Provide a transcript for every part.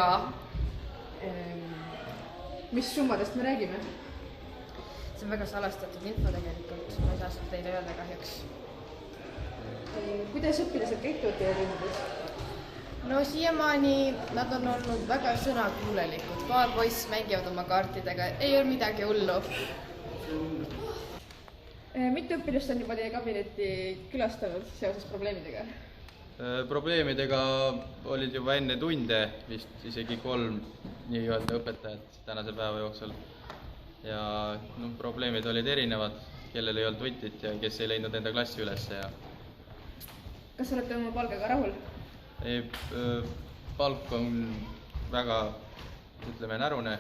jaa. Mis summadest me räägime? See on väga salastatud info tegelikult, ma ei saa seda teile öelda kahjuks. Kuidas õpilased käituvad teie rühmades? No siiamaani nad on olnud väga sõnakuulelikud, paar poiss mängivad oma kaartidega, ei ole midagi hullu. Mitu õpilast on juba teie kabinetti külastanud seoses probleemidega? Probleemidega olid juba enne tunde vist isegi 3 nii-öelda õpetajat tänase päeva jooksul. Ja probleemid olid erinevad, kellel ei olnud võtit ja kes ei leidnud enda klassi üles. Kas olete oma palgaga rahul? Palk on väga, ütleme, närune,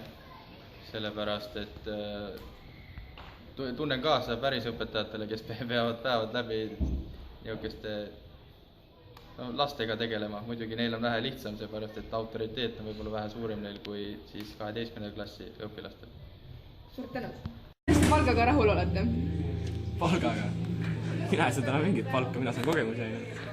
sellepärast, et tunnen kaasa päris õpetajatele, kes peavad päevad läbi niisuguste lastega tegelema. Muidugi neil on vähe lihtsam, seepärast, et autoriteet on võib-olla vähe suurem neil kui siis 12. klassi õpilastel. Suur tänu! Kuidas te palgaga rahul olete? Palgaga? Mina ei saa täna mingit palka, mina saan kogemusi ainult.